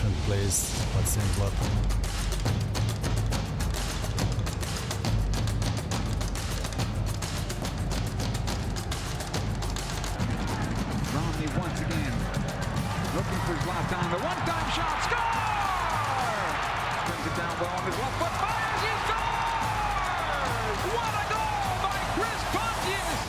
different place, but same club. Romney once again looking for Zlatan. The one-time shot, score! Brings it down well on his left foot, fires, he scores! What a goal by Chris Pontius!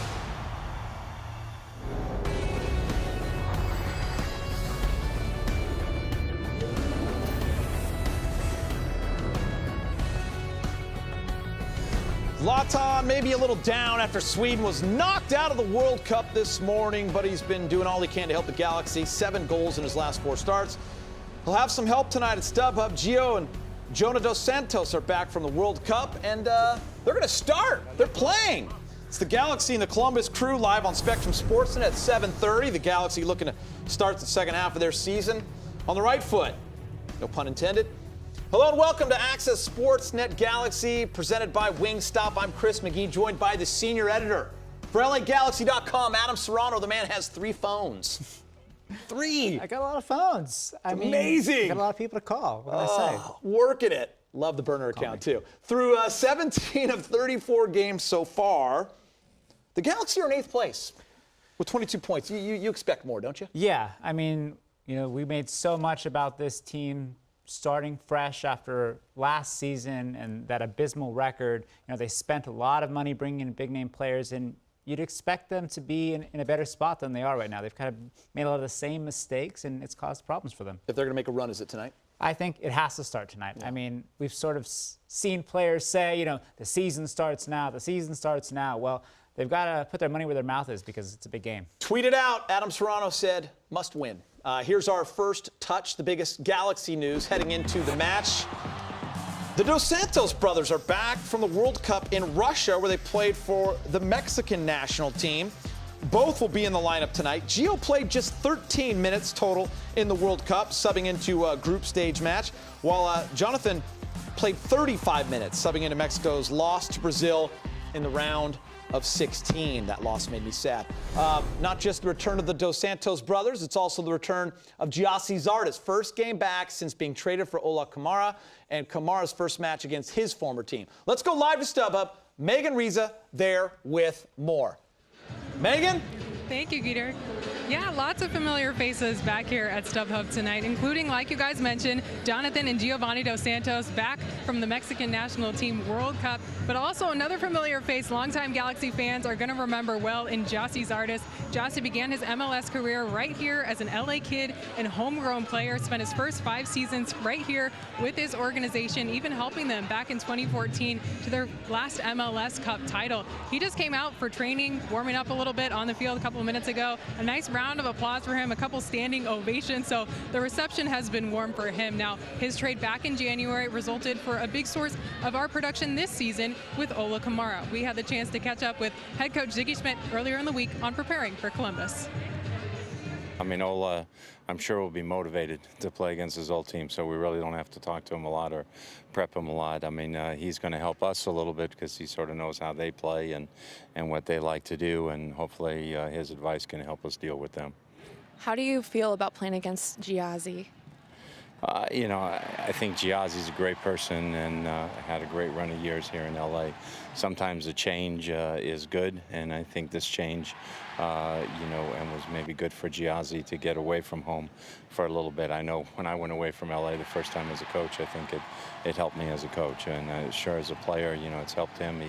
Zlatan maybe a little down after Sweden was knocked out of the World Cup this morning, but he's been doing all he can to help the Galaxy. 7 goals in his last 4 starts. He'll have some help tonight at StubHub. Gio and Jonah Dos Santos are back from the World Cup, and they're going to start. They're playing. It's the Galaxy and the Columbus Crew live on Spectrum Sportsnet at 7:30. The Galaxy looking to start the second half of their season on the right foot. No pun intended. Hello and welcome to Access Sportsnet Galaxy, presented by Wingstop. I'm Chris McGee, joined by the senior editor for LAGalaxy.com, Adam Serrano. The man has 3 phones. 3. I got a lot of phones. Amazing. I got a lot of people to call. What can I say? Working it. Love the burner account, too. Through 17 of 34 games so far, the Galaxy are in 8th place with 22 points. You expect more, don't you? Yeah. I mean, we made so much about this team starting fresh after last season and that abysmal record. They spent a lot of money bringing in big-name players, and you'd expect them to be in a better spot than they are right now. They've kind of made a lot of the same mistakes, and it's caused problems for them. If they're going to make a run, is it tonight? I think it has to start tonight. Yeah. I mean, we've sort of seen players say, the season starts now, the season starts now. Well, they've got to put their money where their mouth is because it's a big game. Tweet it out. Adam Serrano said, must win. Here's our first touch, the biggest Galaxy news heading into the match. The Dos Santos brothers are back from the World Cup in Russia, where they played for the Mexican national team. Both will be in the lineup tonight. Gio played just 13 minutes total in the World Cup, subbing into a group stage match, while Jonathan played 35 minutes, subbing into Mexico's loss to Brazil in the round of 16. That loss made me sad. Not just the return of the Dos Santos brothers, it's also the return of Gyasi Zardes. First game back since being traded for Ola Kamara, and Kamara's first match against his former team. Let's go live to StubHub. Megan Riza there with more. Megan? Thank you, Geeter. Yeah, lots of familiar faces back here at StubHub tonight, including, like you guys mentioned, Jonathan and Giovanni Dos Santos back from the Mexican national team World Cup, but also another familiar face longtime Galaxy fans are going to remember well in Gyasi Zardes. Gyasi began his MLS career right here as an LA kid and homegrown player, spent his first 5 seasons right here with his organization, even helping them back in 2014 to their last MLS Cup title. He just came out for training, warming up a little bit on the field a couple of minutes ago. A nice round of applause for him, a couple standing ovations, so the reception has been warm for him. Now, his trade back in January resulted for a big source of our production this season with Ola Kamara. We had the chance to catch up with head coach Ziggy Schmidt earlier in the week on preparing for Columbus. I mean, Ola, I'm sure will be motivated to play against his old team, so we really don't have to talk to him a lot or prep him a lot. I mean, he's going to help us a little bit because he sort of knows how they play and what they like to do, and hopefully his advice can help us deal with them. How do you feel about playing against Gyasi? I think Gyasi's a great person and had a great run of years here in LA. Sometimes a change is good, and I think this change, and was maybe good for Gyasi to get away from home for a little bit. I know when I went away from LA the first time as a coach, I think it helped me as a coach, and sure as a player, it's helped him.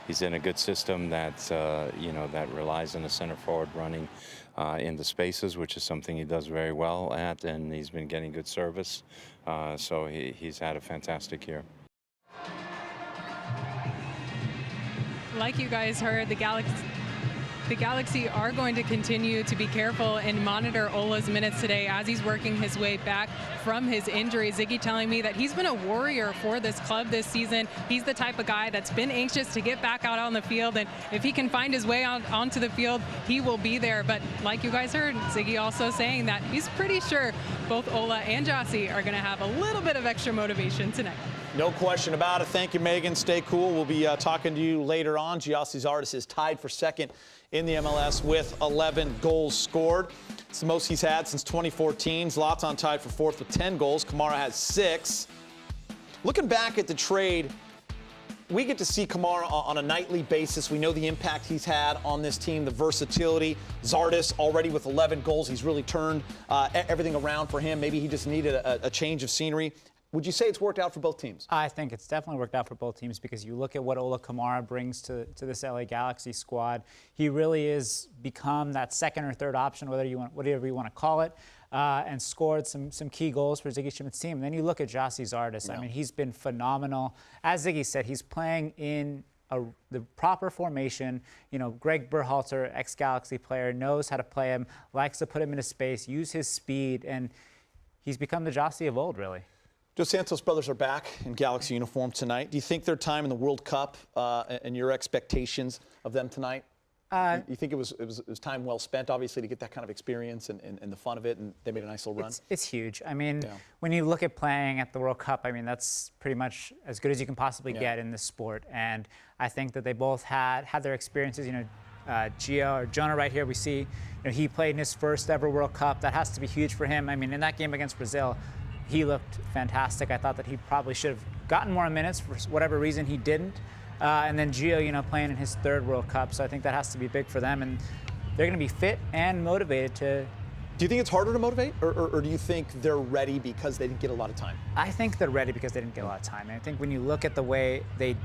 He's in a good system that that relies on the center forward running in the spaces, which is something he does very well at, and he's been getting good service. So he's had a fantastic year. Like you guys heard, the Galaxy are going to continue to be careful and monitor Ola's minutes today as he's working his way back from his injury. Ziggy telling me that he's been a warrior for this club this season. He's the type of guy that's been anxious to get back out on the field, and if he can find his way onto the field, he will be there. But like you guys heard, Ziggy also saying that he's pretty sure both Ola and Gyasi are going to have a little bit of extra motivation tonight. No question about it. Thank you, Megan. Stay cool. We'll be talking to you later on. Gyasi Zardes is tied for second in the MLS with 11 goals scored. It's the most he's had since 2014. Zlatan tied for fourth with 10 goals. Kamara has 6. Looking back at the trade, we get to see Kamara on a nightly basis. We know the impact he's had on this team, the versatility. Zardes already with 11 goals. He's really turned everything around for him. Maybe he just needed a change of scenery. Would you say it's worked out for both teams? I think it's definitely worked out for both teams because you look at what Ola Kamara brings to this LA Galaxy squad. He really is become that second or third option, whatever you want to call it, and scored some key goals for Ziggy Schmidt's team. And then you look at Gyasi Zardes. Yeah. I mean, he's been phenomenal. As Ziggy said, he's playing in the proper formation. You know, Greg Berhalter, ex-Galaxy player, knows how to play him, likes to put him into space, use his speed, and he's become the Gyasi of old, really. Dos Santos brothers are back in Galaxy uniform tonight. Do you think their time in the World Cup and your expectations of them tonight? You think it was time well spent, obviously, to get that kind of experience and the fun of it, and they made a nice little run? It's huge. I mean, when you look at playing at the World Cup, I mean, that's pretty much as good as you can possibly get in this sport. And I think that they both had their experiences. You know, Jonah right here, we see, you know, he played in his first ever World Cup. That has to be huge for him. I mean, in that game against Brazil, he looked fantastic. I thought that he probably should have gotten more minutes. For whatever reason, he didn't. And then Gio, you know, playing in his third World Cup. So I think that has to be big for them. And they're going to be fit and motivated to. Do you think it's harder to motivate, or do you think they're ready because they didn't get a lot of time? I think they're ready because they didn't get a lot of time. And I think when you look at the way they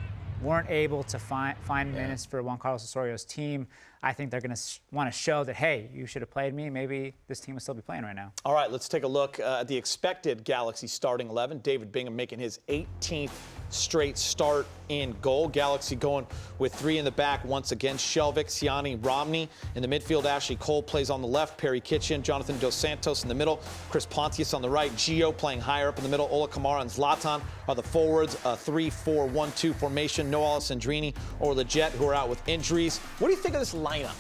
weren't able to find minutes for Juan Carlos Osorio's team, I think they're going to want to show that, hey, you should have played me. Maybe this team would still be playing right now. All right, let's take a look at the expected Galaxy starting 11. David Bingham making his 18th straight start in goal. Galaxy going with 3 in the back once again. Shelvik, Siani, Romney. In the midfield, Ashley Cole plays on the left. Perry Kitchen, Jonathan Dos Santos in the middle. Chris Pontius on the right. Gio playing higher up in the middle. Ola Kamara and Zlatan are the forwards. A 3-4-1-2 formation. No Alessandrini or Leggett, who are out with injuries. What do you think of this lineup?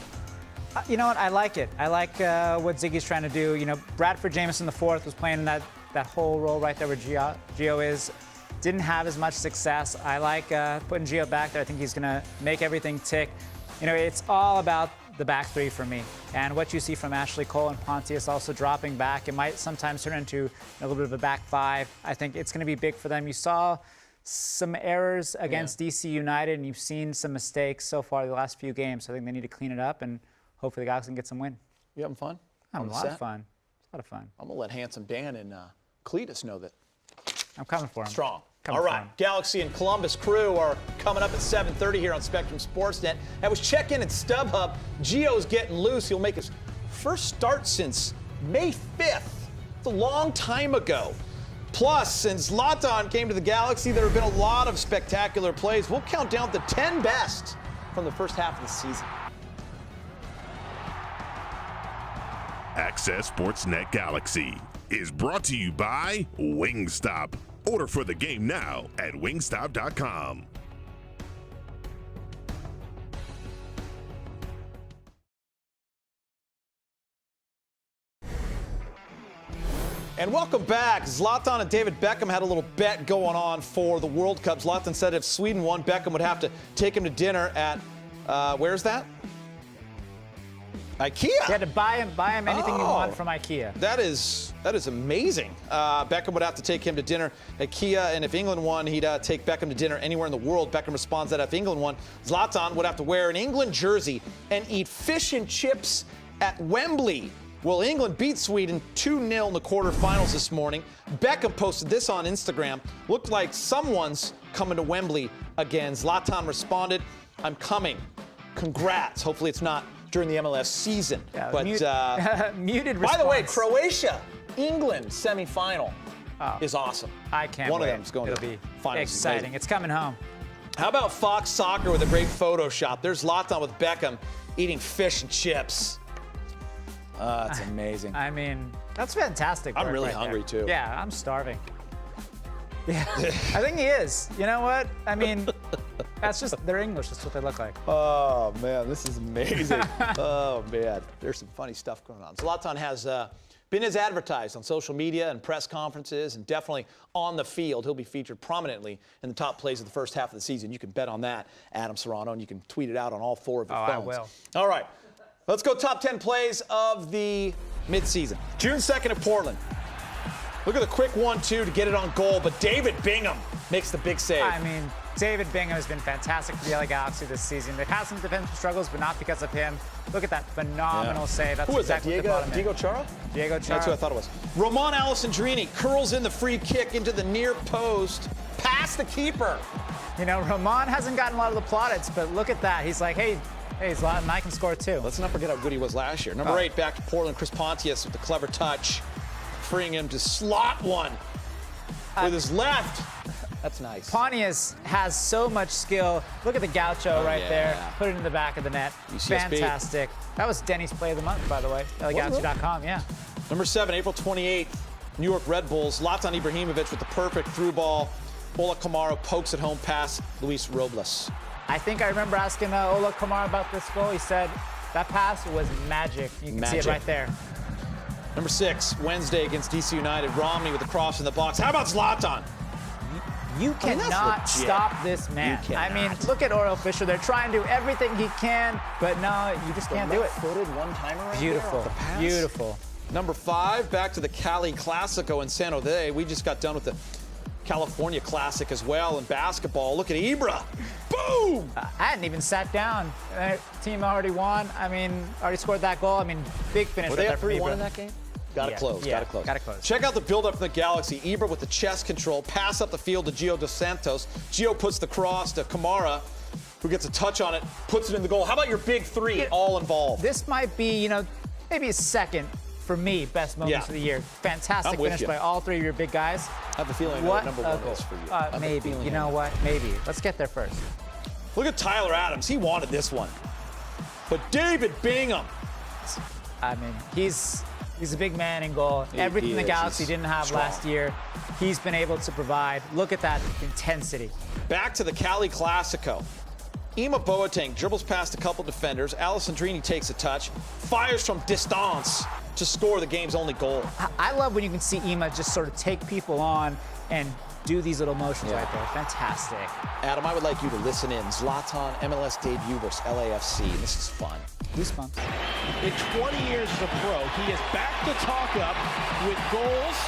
You know what? I like it. I like what Ziggy's trying to do. You know, Bradford Jamieson IV was playing in that whole role right there where Gio is. Didn't have as much success. I like putting Gio back there. I think he's going to make everything tick. You know, it's all about the back three for me. And what you see from Ashley Cole and Pontius also dropping back, it might sometimes turn into a little bit of a back five. I think it's going to be big for them. You saw some errors against DC United, and you've seen some mistakes so far the last few games. So I think they need to clean it up, and hopefully the Galaxy can get some win. You having fun? Having a lot of fun. It's a lot of fun. I'm going to let Handsome Dan and Cletus know that. I'm coming for him. Strong. All right, Galaxy and Columbus crew are coming up at 7:30 here on Spectrum Sportsnet. That was check-in at StubHub. Gio's getting loose. He'll make his first start since May 5th. It's a long time ago. Plus, since Zlatan came to the Galaxy, there have been a lot of spectacular plays. We'll count down the 10 best from the first half of the season. Access Sportsnet Galaxy is brought to you by Wingstop. Order for the game now at wingstop.com. And welcome back. Zlatan and David Beckham had a little bet going on for the World Cup. Zlatan said if Sweden won, Beckham would have to take him to dinner at, where's that? IKEA. You had to buy him anything you want from IKEA. That is amazing. Beckham would have to take him to dinner at IKEA, and if England won, he'd take Beckham to dinner anywhere in the world. Beckham responds that if England won, Zlatan would have to wear an England jersey and eat fish and chips at Wembley. Well, England beat Sweden 2-0 in the quarterfinals this morning. Beckham posted this on Instagram. Looked like someone's coming to Wembley again. Zlatan responded, "I'm coming. Congrats." Hopefully it's not during the MLS season. Yeah, but muted response. By the way, Croatia, England semifinal is awesome. I can't One wait. of them's going It'll to be finals. exciting. It's coming home. How about Fox Soccer with a great Photoshop? There's Zlatan with Beckham eating fish and chips. That's amazing. I mean, that's fantastic. I'm really hungry too. Yeah, I'm starving. Yeah, I think he is. You know what? I mean, that's just, they're English. That's what they look like. Oh, man, this is amazing. Oh, man, there's some funny stuff going on. Zlatan has been as advertised on social media and press conferences and definitely on the field. He'll be featured prominently in the top plays of the first half of the season. You can bet on that, Adam Serrano, and you can tweet it out on all 4 of your phones. I will. All right, let's go top 10 plays of the midseason. June 2nd at Portland. Look at the quick 1-2 to get it on goal, but David Bingham makes the big save. I mean, David Bingham has been fantastic for the LA Galaxy this season. They've had some defensive struggles, but not because of him. Look at that phenomenal save. That's Who was exactly that? what they brought him in. Diego Chara? Diego Chara. That's who I thought it was. Roman Alessandrini curls in the free kick into the near post, past the keeper. You know, Roman hasn't gotten a lot of the plaudits, but look at that. He's like, hey, Zlatan, I can score too. Let's not forget how good he was last year. Number 8, back to Portland, Chris Pontius with the clever touch, freeing him to slot one with his left. That's nice. Pontius has so much skill. Look at the gaucho there. Put it in the back of the net. UCSB. Fantastic. That was Denny's play of the month, by the way. LAGalaxy.com, yeah. Number 7, April 28th, New York Red Bulls. Zlatan Ibrahimovic with the perfect through ball. Ola Kamara pokes it home past Luis Robles. I think I remember asking Ola Kamara about this goal. He said that pass was magic. You can see it right there. Number 6, Wednesday against DC United. Romney with the cross in the box. How about Zlatan? You cannot stop this man. I mean, look at Oro Fisher. They're trying to do everything he can, but no, you just can't do it. Footed one-timer right Beautiful, there off the pass. beautiful. Number 5, back to the Cali Classico in San Jose. We just got done with the California Classic as well in basketball. Look at Ibra. Boom! I hadn't even sat down. Team already won. I mean, already scored that goal. I mean, big finish. Were they up 3-1 in that game? Got to close. Check out the build-up from the Galaxy. Ibra with the chest control. Pass up the field to Gio Dos Santos. Gio puts the cross to Kamara, who gets a touch on it, puts it in the goal. How about your big 3 all involved? This might be, maybe a second for me, best moments of the year. Fantastic finish by all 3 of your big guys. I have a feeling what number 1 is for you. Maybe. You know what? Maybe. Let's get there first. Look at Tyler Adams. He wanted this one. But David Bingham. I mean, he's a big man in goal. Everything the Galaxy didn't have last year, he's been able to provide. Look at that intensity. Back to the Cali Classico. Ima Boateng dribbles past a couple defenders. Alessandrini takes a touch, fires from distance to score the game's only goal. I love when you can see Ima just sort of take people on and do these little motions right there. Fantastic. Adam, I would like you to listen in. Zlatan, MLS debut versus LAFC. This is fun. Goosebumps. In 20 years as a pro, he is back to talk up with goals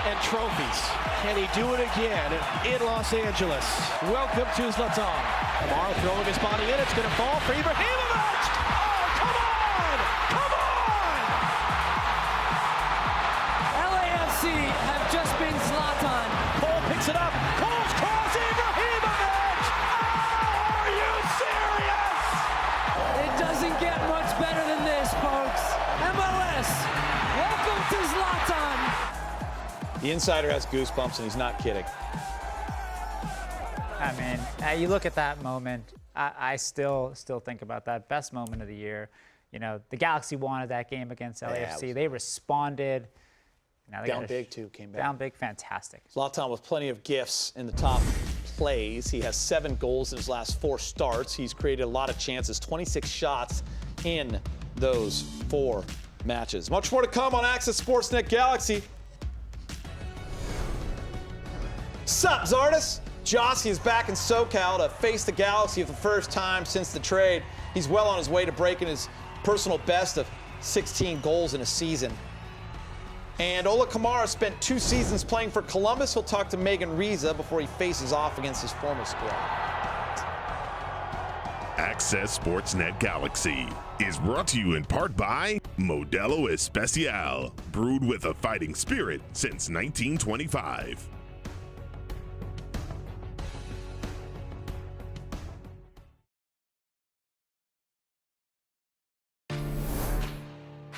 and trophies. Can he do it again in Los Angeles? Welcome to Zlatan. Kamara throwing his body in. It's going to fall for Ibrahimovic. Oh, come on! Come on! LAFC have just been Zlatan. Cole picks it up. Cole's cross, Ibrahimovic! Oh, are you serious? It doesn't get much better than this, folks. MLS, welcome to Zlatan. The insider has goosebumps, and he's not kidding. I mean, you look at that moment, I still think about that. Best moment of the year. The Galaxy wanted that game against LAFC. They responded. Now they down big, too, came back. Down big, fantastic. Zlatan with plenty of gifts in the top plays. He has 7 goals in his last 4 starts. He's created a lot of chances, 26 shots in those 4 matches. Much more to come on Access Sportsnet Galaxy. Sup, Zardes? Jossie is back in SoCal to face the Galaxy for the first time since the trade. He's well on his way to breaking his personal best of 16 goals in a season. And Ola Kamara spent 2 seasons playing for Columbus. He'll talk to Megan Riza before he faces off against his former squad. Access Sportsnet Galaxy is brought to you in part by Modelo Especial, brewed with a fighting spirit since 1925.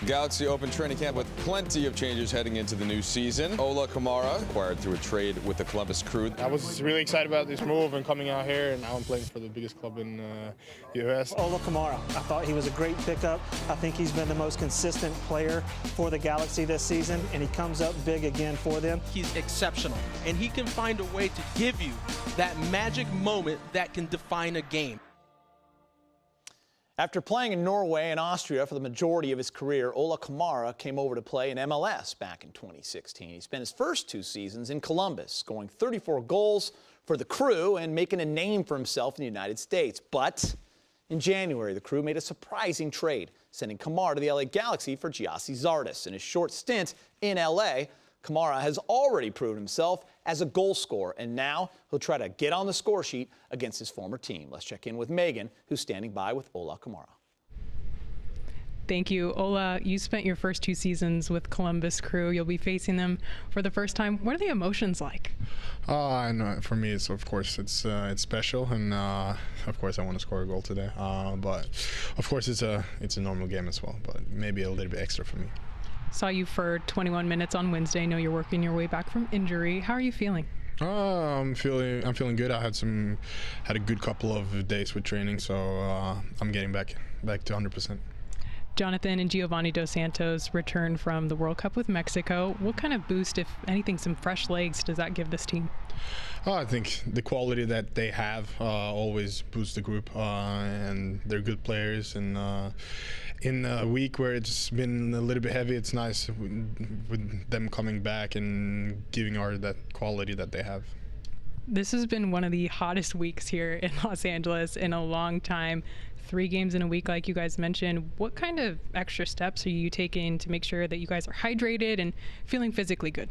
Galaxy opened training camp with plenty of changes heading into the new season. Ola Kamara acquired through a trade with the Columbus Crew. I was really excited about this move and coming out here, and now I'm playing for the biggest club in the U.S. Ola Kamara, I thought he was a great pickup. I think he's been the most consistent player for the Galaxy this season, and he comes up big again for them. He's exceptional, and he can find a way to give you that magic moment that can define a game. After playing in Norway and Austria for the majority of his career, Ola Kamara came over to play in MLS back in 2016. He spent his first 2 seasons in Columbus, scoring 34 goals for the Crew and making a name for himself in the United States. But in January, the Crew made a surprising trade, sending Kamara to the LA Galaxy for Giassi Zardes. In his short stint in LA, Kamara has already proven himself as a goal scorer, and now he'll try to get on the score sheet against his former team. Let's check in with Megan, who's standing by with Ola Kamara. Thank you. Ola, you spent your first 2 seasons with Columbus Crew. You'll be facing them for the first time. What are the emotions like? I know for me, it's special, and of course I want to score a goal today. But of course it's a normal game as well, but maybe a little bit extra for me. Saw you for 21 minutes on Wednesday. I know you're working your way back from injury. How are you feeling? I'm feeling good. I had a good couple of days with training, so I'm getting back to 100%. Jonathan and Giovanni Dos Santos returned from the World Cup with Mexico. What kind of boost, if anything, some fresh legs does that give this team? I think the quality that they have always boosts the group, and they're good players. And in a week where it's been a little bit heavy, it's nice with them coming back and giving that quality that they have. This has been one of the hottest weeks here in Los Angeles in a long time. 3 games in a week, like you guys mentioned. What kind of extra steps are you taking to make sure that you guys are hydrated and feeling physically good?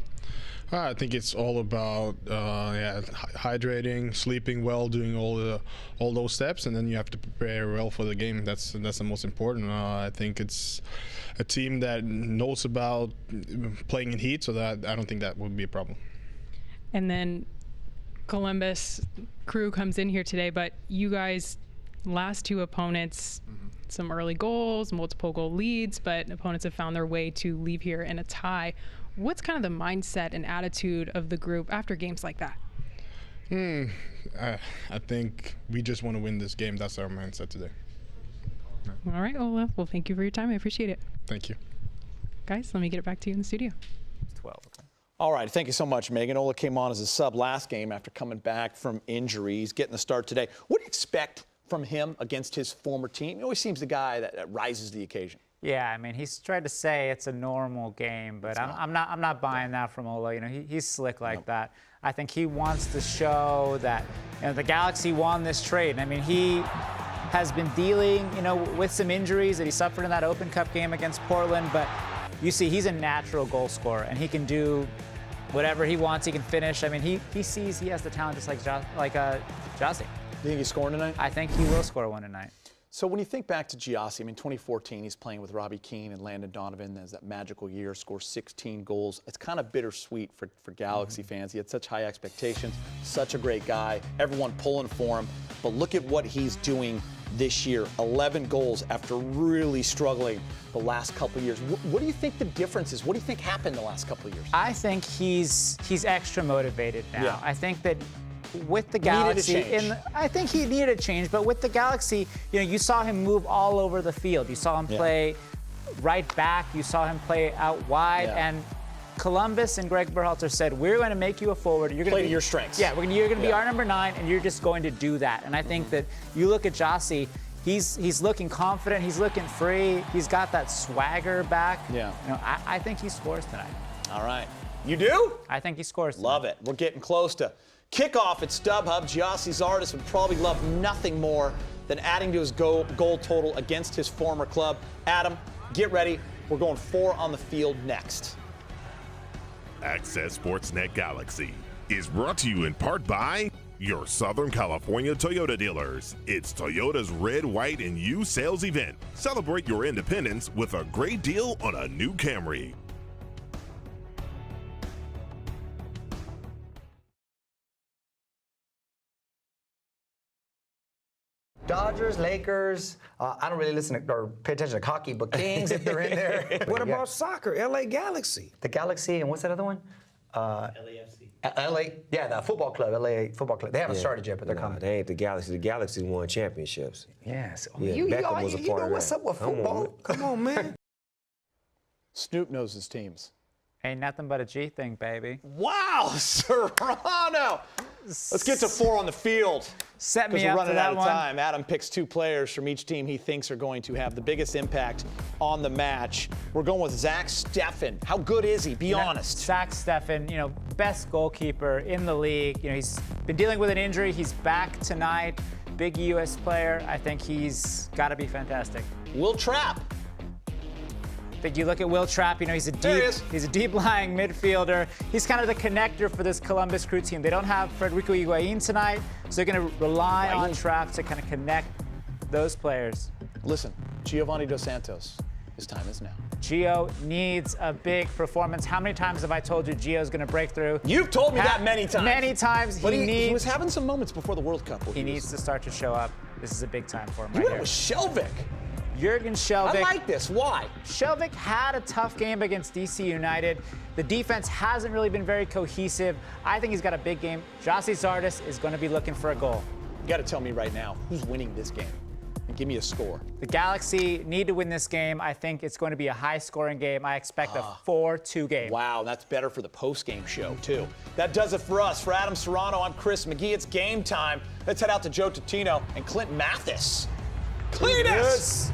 I think it's all about hydrating, sleeping well, doing all those steps, and then you have to prepare well for the game. That's the most important. I think it's a team that knows about playing in heat, so that I don't think that would be a problem. And then Columbus Crew comes in here today, but you guys, last 2 opponents, some early goals, multiple goal leads, but opponents have found their way to leave here in a tie. What's kind of the mindset and attitude of the group after games like that? I think we just want to win this game. That's our mindset today. All right, Ola. Well, thank you for your time. I appreciate it. Thank you. Guys, let me get it back to you in the studio. 12. Okay. All right, thank you so much, Megan. Ola came on as a sub last game after coming back from injuries, getting the start today. What do you expect from him against his former team? He always seems the guy that rises to the occasion. Yeah, I mean, he's tried to say it's a normal game, but I'm not buying that from Ola. You know, he's slick like that. I think he wants to show that, you know, the Galaxy won this trade. I mean, he has been dealing, you know, with some injuries that he suffered in that Open Cup game against Portland, but you see he's a natural goal scorer, and he can do whatever he wants. He can finish. I mean, he sees he has the talent just like Giassi. You think he's scoring tonight? I think he will score one tonight. So when you think back to Giassi, I mean, 2014, he's playing with Robbie Keane and Landon Donovan. There's that magical year, scores 16 goals. It's kind of bittersweet for Galaxy fans. He had such high expectations, such a great guy, everyone pulling for him. But look at what he's doing this year, 11 goals after really struggling the last couple of years. What do you think the difference is? What do you think happened the last couple of years? I think he's extra motivated now. Yeah. I think that with the Galaxy, I think he needed a change, but with the Galaxy, you know, you saw him move all over the field. You saw him play right back. You saw him play out wide, and Columbus and Greg Berhalter said, "We're going to make you a forward. You're going play to to your strengths. Yeah, you're going to be our number 9, and you're just going to do that." And I think that you look at Giassi. He's looking confident. He's looking free. He's got that swagger back. Yeah. You know, I think he scores tonight. All right. You do? I think he scores tonight. Love it. We're getting close to kickoff at StubHub. Giassi Zardes would probably love nothing more than adding to his goal total against his former club. Adam, get ready. We're going 4 on the field next. Access Sportsnet Galaxy is brought to you in part by your Southern California Toyota dealers. It's Toyota's Red, White, and You sales event. Celebrate your independence with a great deal on a new Camry. Dodgers, Lakers, I don't really listen to or pay attention to hockey, but Kings, if they're in there. What about soccer? LA Galaxy. The Galaxy, and what's that other one? LAFC. LA, yeah, the football club, LA Football Club. They haven't started yet, but they're coming. They ain't the Galaxy. The Galaxy won championships. Yes. Yeah, Beckham was a part you know of what's that. up with football? Come on, man. Snoop knows his teams. Ain't nothing but a G thing, baby. Wow, Serrano. Let's get to 4 on the field. Set me we're up running for that out of one. time. Adam picks 2 players from each team he thinks are going to have the biggest impact on the match. We're going with Zach Steffen. How good is he? Be honest. Zach Steffen, you know, best goalkeeper in the league. You know, he's been dealing with an injury. He's back tonight. Big U.S. player. I think he's got to be fantastic. Will Trapp. I think you look at Will Trapp, he's a deep lying midfielder. He's kind of the connector for this Columbus Crew team. They don't have Federico Higuain tonight, so they're going to rely on Trapp to kind of connect those players. Listen, Giovanni Dos Santos, his time is now. Gio needs a big performance. How many times have I told you Gio's going to break through? You've told me that many times. Many times. But he was having some moments before the World Cup. He needs to start to show up. This is a big time for him You right went here. with Shelvik. Jurgen Shelvik. I like this. Why? Shelvik had a tough game against DC United. The defense hasn't really been very cohesive. I think he's got a big game. Jossie Zardes is going to be looking for a goal. You got to tell me right now who's winning this game. And give me a score. The Galaxy need to win this game. I think it's going to be a high-scoring game. I expect a 4-2 game. Wow, that's better for the post-game show, too. That does it for us. For Adam Serrano, I'm Chris McGee. It's game time. Let's head out to Joe Tutino and Clint Mathis. Cletus!